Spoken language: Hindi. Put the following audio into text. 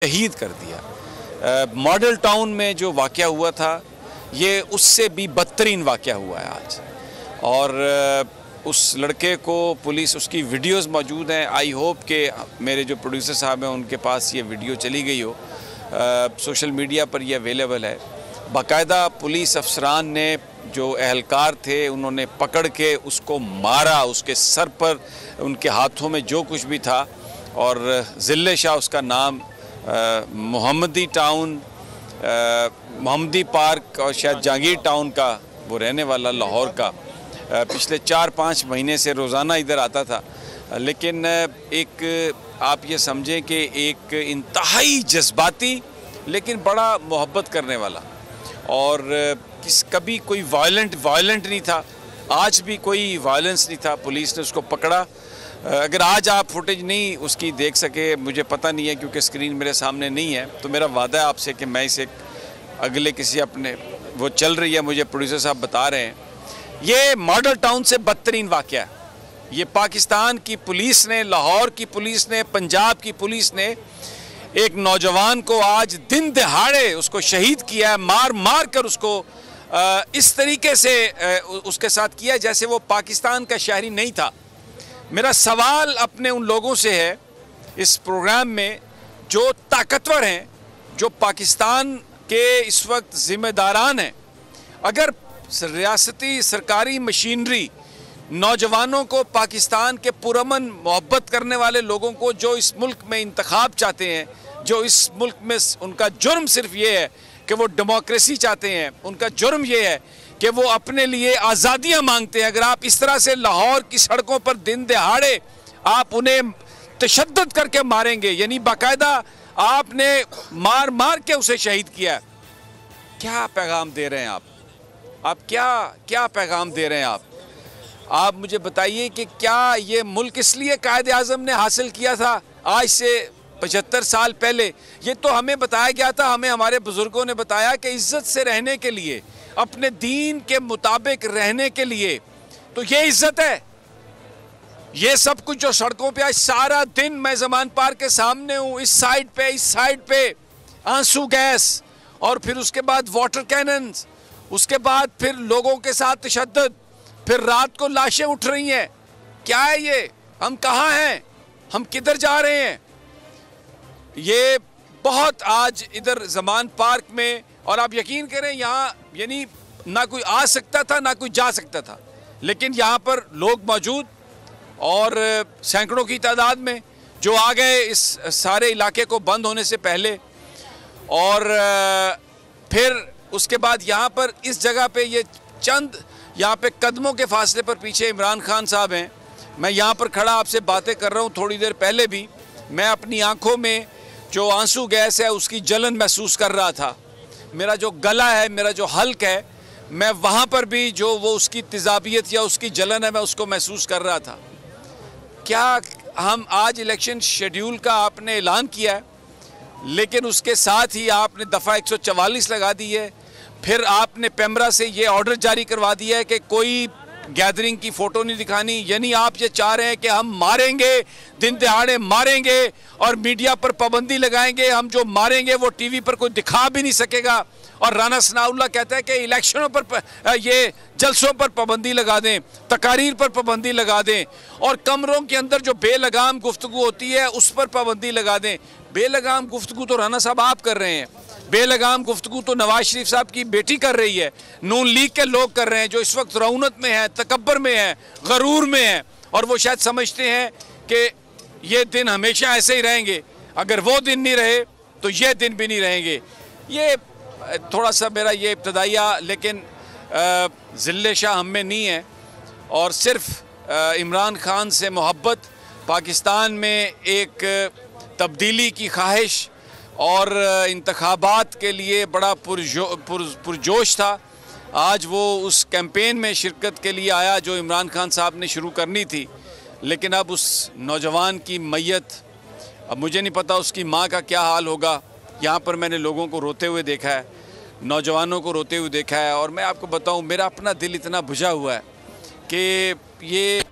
शहीद कर दिया। मॉडल टाउन में जो वाक़या हुआ था ये उससे भी बदतरीन वाक़या हुआ है आज। और उस लड़के को पुलिस, उसकी वीडियोस मौजूद हैं। आई होप कि मेरे जो प्रोड्यूसर साहब हैं उनके पास ये वीडियो चली गई हो, सोशल मीडिया पर ये अवेलेबल है। बाकायदा पुलिस अफसरान ने, जो एहलकार थे, उन्होंने पकड़ के उसको मारा, उसके सर पर, उनके हाथों में जो कुछ भी था। और ज़िले शाह उसका नाम, मोहम्मदी टाउन, मोहम्मदी पार्क और शायद जहांगीर टाउन का वो रहने वाला, लाहौर का। पिछले 4-5 महीने से रोज़ाना इधर आता था। लेकिन एक आप ये समझें कि एक इंतहाई जज्बाती लेकिन बड़ा मोहब्बत करने वाला, और कभी कोई वायलेंट नहीं था। आज भी कोई वायलेंस नहीं था। पुलिस ने उसको पकड़ा। अगर आज आप फुटेज नहीं उसकी देख सके, मुझे पता नहीं है क्योंकि स्क्रीन मेरे सामने नहीं है, तो मेरा वादा है आपसे कि मैं इसे अगले किसी अपने, वो चल रही है, मुझे प्रोड्यूसर साहब बता रहे हैं, ये मॉडल टाउन से बदतरीन वाक़या है। ये पाकिस्तान की पुलिस ने, लाहौर की पुलिस ने, पंजाब की पुलिस ने एक नौजवान को आज दिन दहाड़े उसको शहीद किया है, मार कर उसको इस तरीके से उसके साथ किया जैसे वो पाकिस्तान का शहरी नहीं था। मेरा सवाल अपने उन लोगों से है इस प्रोग्राम में जो ताकतवर हैं, जो पाकिस्तान के इस वक्त ज़िम्मेदारान हैं, अगर रियासती सरकारी मशीनरी नौजवानों को, पाकिस्तान के पुरअमन मोहब्बत करने वाले लोगों को, जो इस मुल्क में इंतखाब चाहते हैं, जो इस मुल्क में उनका जुर्म सिर्फ ये है कि वो डेमोक्रेसी चाहते हैं, उनका जुर्म ये है कि वो अपने लिए आज़ादियाँ मांगते हैं, अगर आप इस तरह से लाहौर की सड़कों पर दिन दहाड़े आप उन्हें तशद्दुद करके मारेंगे, यानी बाकायदा आपने मार के उसे शहीद किया, क्या पैगाम दे रहे हैं आप क्या पैगाम दे रहे हैं आप मुझे बताइए कि क्या ये मुल्क इसलिए कायदे आज़म ने हासिल किया था आज से 75 साल पहले? ये तो हमें बताया गया था, हमें हमारे बुज़ुर्गों ने बताया कि इज़्ज़त से रहने के लिए, अपने दीन के मुताबिक रहने के लिए, तो ये इज़्ज़त है। ये सब कुछ जो सड़कों पे आज सारा दिन, मैं ज़मान पार्क के सामने हूँ, इस साइड पे आंसू गैस, और फिर उसके बाद वाटर कैनन्स, उसके बाद फिर लोगों के साथ तशद्दुद, फिर रात को लाशें उठ रही हैं। क्या है ये? हम कहाँ हैं? हम किधर जा रहे हैं? ये बहुत आज इधर ज़मान पार्क में, और आप यकीन करें यहाँ यानी ना कोई आ सकता था ना कोई जा सकता था, लेकिन यहाँ पर लोग मौजूद, और सैकड़ों की तादाद में जो आ गए इस सारे इलाके को बंद होने से पहले। और फिर उसके बाद यहाँ पर इस जगह पे ये चंद, यहाँ पे कदमों के फासले पर पीछे इमरान खान साहब हैं। मैं यहाँ पर खड़ा आपसे बातें कर रहा हूँ। थोड़ी देर पहले भी मैं अपनी आंखों में जो आंसू गैस है उसकी जलन महसूस कर रहा था। मेरा जो गला है, मेरा जो हल्क है, मैं वहाँ पर भी जो वो उसकी तेज़ाबियत या उसकी जलन है, मैं उसको महसूस कर रहा था। क्या हम आज इलेक्शन शेड्यूल का आपने ऐलान किया है, लेकिन उसके साथ ही आपने दफ़ा 144 लगा दी है, फिर आपने पेमरा से ये ऑर्डर जारी करवा दिया है कि कोई गैदरिंग की फ़ोटो नहीं दिखानी, यानी आप ये चाह रहे हैं कि हम मारेंगे, दिन दहाड़े मारेंगे और मीडिया पर पाबंदी लगाएंगे, हम जो मारेंगे वो टीवी पर कोई दिखा भी नहीं सकेगा। और राना सनाउल्लाह कहता है कि इलेक्शनों पर ये जलसों पर पाबंदी लगा दें, तकारीर पर पाबंदी लगा दें, और कमरों के अंदर जो बेलगाम गुफ्तगू होती है उस पर पाबंदी लगा दें। बेलगाम गुफ्तगू तो राना साहब आप कर रहे हैं, बेलगाम गुफ्तगू तो नवाज शरीफ साहब की बेटी कर रही है, नून लीग के लोग कर रहे हैं, जो इस वक्त रौनत में है, तकब्बर में है, गरूर में है, और वो शायद समझते हैं कि ये दिन हमेशा ऐसे ही रहेंगे। अगर वो दिन नहीं रहे तो ये दिन भी नहीं रहेंगे। ये थोड़ा सा मेरा ये इब्तदाइया, लेकिन ज़िले शाह हम में नहीं है, और सिर्फ इमरान खान से मोहब्बत, पाकिस्तान में एक तब्दीली की ख्वाहिश और इंतखाबात के लिए बड़ा पुरजोश था। आज वो उस कैंपेन में शिरकत के लिए आया जो इमरान खान साहब ने शुरू करनी थी, लेकिन अब उस नौजवान की मैयत, अब मुझे नहीं पता उसकी माँ का क्या हाल होगा। यहाँ पर मैंने लोगों को रोते हुए देखा है, नौजवानों को रोते हुए देखा है, और मैं आपको बताऊँ मेरा अपना दिल इतना बुझा हुआ है कि ये